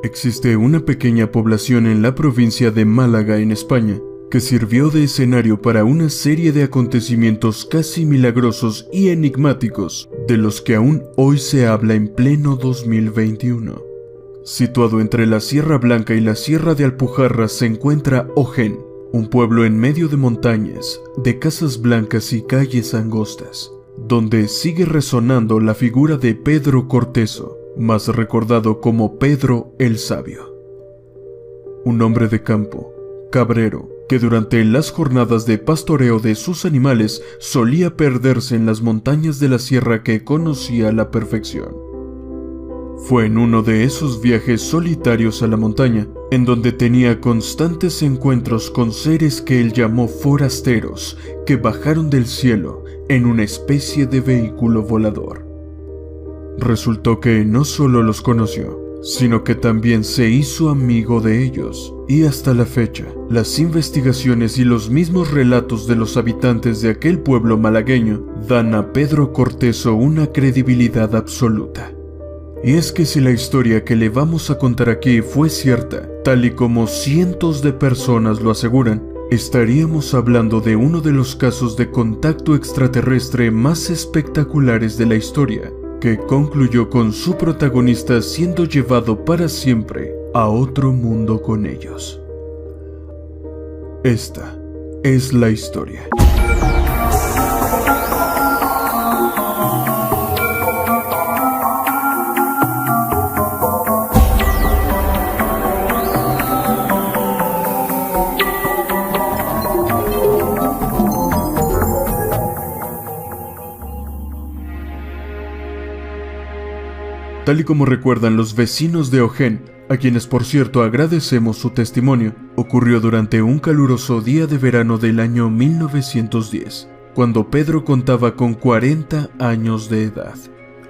Existe una pequeña población en la provincia de Málaga, en España, que sirvió de escenario para una serie de acontecimientos casi milagrosos y enigmáticos, de los que aún hoy se habla en pleno 2021. Situado entre la Sierra Blanca y la Sierra de Alpujarras se encuentra Ojén, un pueblo en medio de montañas, de casas blancas y calles angostas, donde sigue resonando la figura de Pedro Cortezo, más recordado como Pedro el Sabio. Un hombre de campo, cabrero, que durante las jornadas de pastoreo de sus animales solía perderse en las montañas de la sierra que conocía a la perfección. Fue en uno de esos viajes solitarios a la montaña, en donde tenía constantes encuentros con seres que él llamó forasteros, que bajaron del cielo en una especie de vehículo volador. Resultó que no solo los conoció, sino que también se hizo amigo de ellos, y hasta la fecha, las investigaciones y los mismos relatos de los habitantes de aquel pueblo malagueño dan a Pedro Cortezo una credibilidad absoluta. Y es que si la historia que le vamos a contar aquí fue cierta, tal y como cientos de personas lo aseguran, estaríamos hablando de uno de los casos de contacto extraterrestre más espectaculares de la historia, que concluyó con su protagonista siendo llevado para siempre a otro mundo con ellos. Esta es la historia. Tal y como recuerdan los vecinos de Ojén, a quienes por cierto agradecemos su testimonio, ocurrió durante un caluroso día de verano del año 1910, cuando Pedro contaba con 40 años de edad.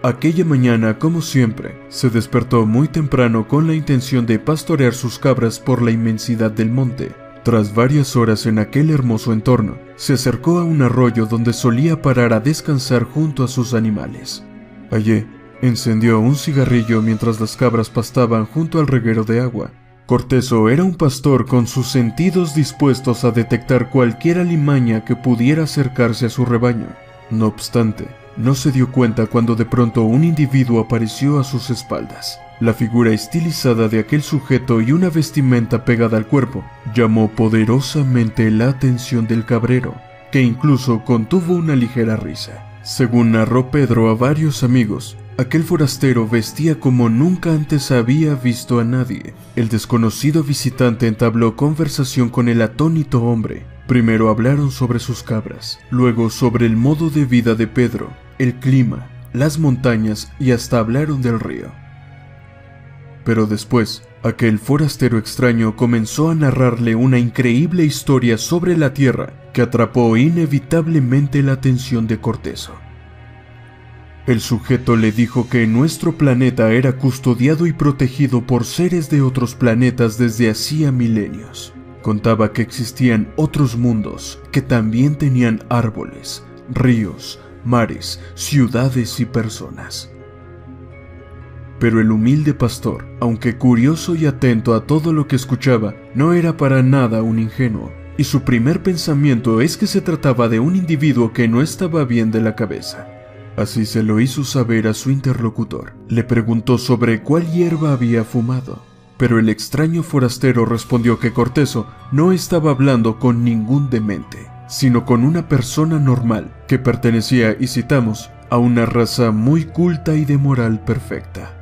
Aquella mañana, como siempre, se despertó muy temprano con la intención de pastorear sus cabras por la inmensidad del monte. Tras varias horas en aquel hermoso entorno, se acercó a un arroyo donde solía parar a descansar junto a sus animales. Allí, encendió un cigarrillo mientras las cabras pastaban junto al reguero de agua. Cortezo era un pastor con sus sentidos dispuestos a detectar cualquier alimaña que pudiera acercarse a su rebaño. No obstante, no se dio cuenta cuando de pronto un individuo apareció a sus espaldas. La figura estilizada de aquel sujeto y una vestimenta pegada al cuerpo llamó poderosamente la atención del cabrero, que incluso contuvo una ligera risa. Según narró Pedro a varios amigos, aquel forastero vestía como nunca antes había visto a nadie. El desconocido visitante entabló conversación con el atónito hombre. Primero hablaron sobre sus cabras, luego sobre el modo de vida de Pedro, el clima, las montañas y hasta hablaron del río. Pero después, aquel forastero extraño comenzó a narrarle una increíble historia sobre la tierra que atrapó inevitablemente la atención de Cortezo. El sujeto le dijo que nuestro planeta era custodiado y protegido por seres de otros planetas desde hacía milenios. Contaba que existían otros mundos que también tenían árboles, ríos, mares, ciudades y personas. Pero el humilde pastor, aunque curioso y atento a todo lo que escuchaba, no era para nada un ingenuo, y su primer pensamiento es que se trataba de un individuo que no estaba bien de la cabeza. Así se lo hizo saber a su interlocutor. Le preguntó sobre cuál hierba había fumado, pero el extraño forastero respondió que Cortezo no estaba hablando con ningún demente, sino con una persona normal que pertenecía, y citamos, a una raza muy culta y de moral perfecta.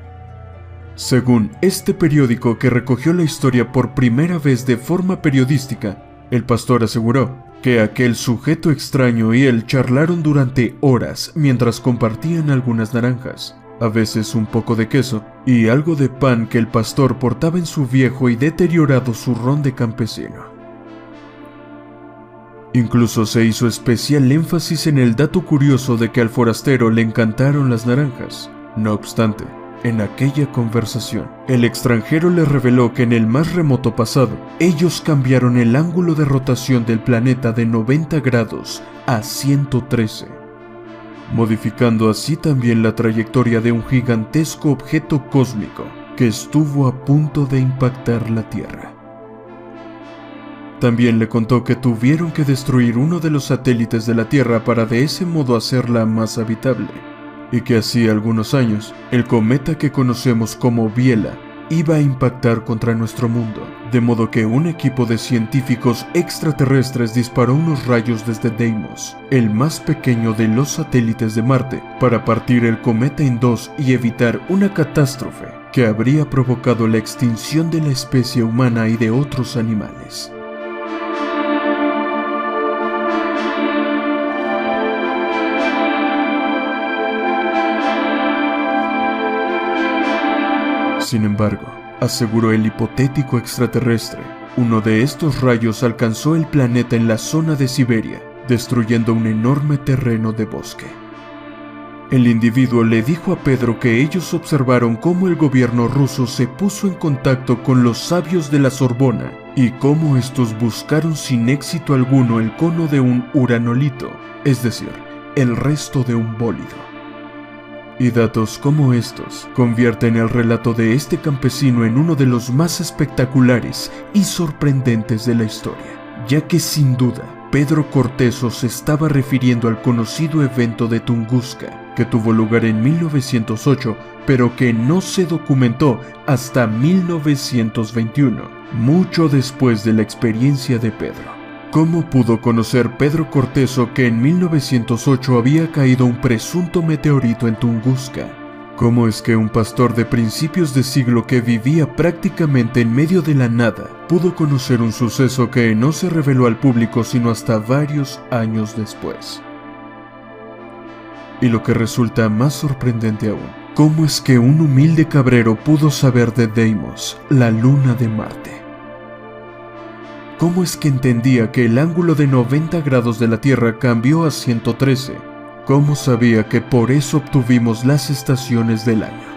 Según este periódico que recogió la historia por primera vez de forma periodística, el pastor aseguró que aquel sujeto extraño y él charlaron durante horas mientras compartían algunas naranjas, a veces un poco de queso y algo de pan que el pastor portaba en su viejo y deteriorado zurrón de campesino. Incluso se hizo especial énfasis en el dato curioso de que al forastero le encantaron las naranjas. No obstante, en aquella conversación, el extranjero le reveló que en el más remoto pasado, ellos cambiaron el ángulo de rotación del planeta de 90 grados a 113, modificando así también la trayectoria de un gigantesco objeto cósmico que estuvo a punto de impactar la Tierra. También le contó que tuvieron que destruir uno de los satélites de la Tierra para de ese modo hacerla más habitable, y que hacía algunos años, el cometa que conocemos como Biela iba a impactar contra nuestro mundo, de modo que un equipo de científicos extraterrestres disparó unos rayos desde Deimos, el más pequeño de los satélites de Marte, para partir el cometa en dos y evitar una catástrofe que habría provocado la extinción de la especie humana y de otros animales. Sin embargo, aseguró el hipotético extraterrestre, uno de estos rayos alcanzó el planeta en la zona de Siberia, destruyendo un enorme terreno de bosque. El individuo le dijo a Pedro que ellos observaron cómo el gobierno ruso se puso en contacto con los sabios de la Sorbona y cómo estos buscaron sin éxito alguno el cono de un uranolito, es decir, el resto de un bólido. Y datos como estos convierten el relato de este campesino en uno de los más espectaculares y sorprendentes de la historia, ya que sin duda Pedro Cortezo se estaba refiriendo al conocido evento de Tunguska, que tuvo lugar en 1908, pero que no se documentó hasta 1921, mucho después de la experiencia de Pedro. ¿Cómo pudo conocer Pedro Cortezo que en 1908 había caído un presunto meteorito en Tunguska? ¿Cómo es que un pastor de principios de siglo que vivía prácticamente en medio de la nada pudo conocer un suceso que no se reveló al público sino hasta varios años después? Y lo que resulta más sorprendente aún, ¿cómo es que un humilde cabrero pudo saber de Deimos, la luna de Marte? ¿Cómo es que entendía que el ángulo de 90 grados de la Tierra cambió a 113? ¿Cómo sabía que por eso obtuvimos las estaciones del año?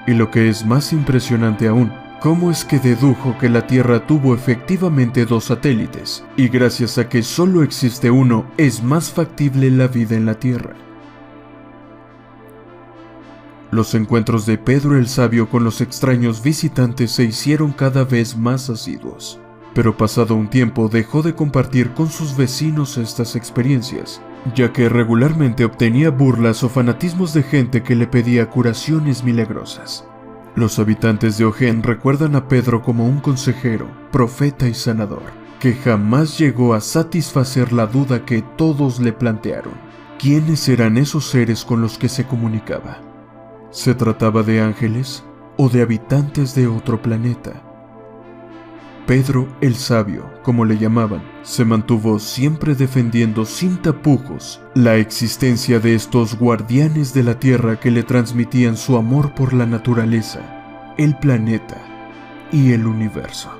Y lo que es más impresionante aún, ¿cómo es que dedujo que la Tierra tuvo efectivamente dos satélites, y gracias a que solo existe uno, es más factible la vida en la Tierra? Los encuentros de Pedro el Sabio con los extraños visitantes se hicieron cada vez más asiduos. Pero pasado un tiempo dejó de compartir con sus vecinos estas experiencias, ya que regularmente obtenía burlas o fanatismos de gente que le pedía curaciones milagrosas. Los habitantes de Ojén recuerdan a Pedro como un consejero, profeta y sanador, que jamás llegó a satisfacer la duda que todos le plantearon. ¿Quiénes eran esos seres con los que se comunicaba? ¿Se trataba de ángeles o de habitantes de otro planeta? Pedro el Sabio, como le llamaban, se mantuvo siempre defendiendo sin tapujos la existencia de estos guardianes de la Tierra que le transmitían su amor por la naturaleza, el planeta y el universo.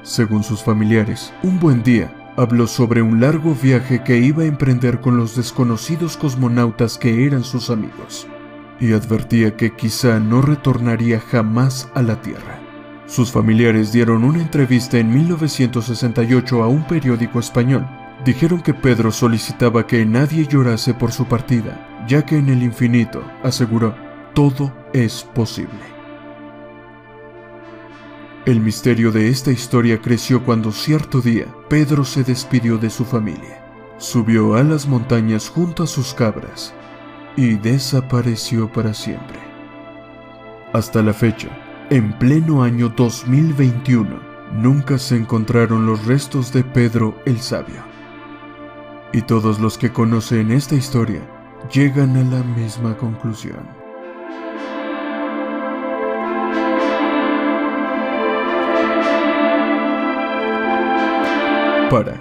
Según sus familiares, un buen día habló sobre un largo viaje que iba a emprender con los desconocidos cosmonautas que eran sus amigos, y advertía que quizá no retornaría jamás a la Tierra. Sus familiares dieron una entrevista en 1968 a un periódico español. Dijeron que Pedro solicitaba que nadie llorase por su partida, ya que en el infinito, aseguró, todo es posible. El misterio de esta historia creció cuando cierto día Pedro se despidió de su familia, subió a las montañas junto a sus cabras y desapareció para siempre. Hasta la fecha, en pleno año 2021, nunca se encontraron los restos de Pedro el Sabio. Y todos los que conocen esta historia llegan a la misma conclusión. Para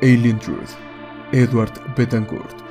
Alien Truth, Edward Betancourt.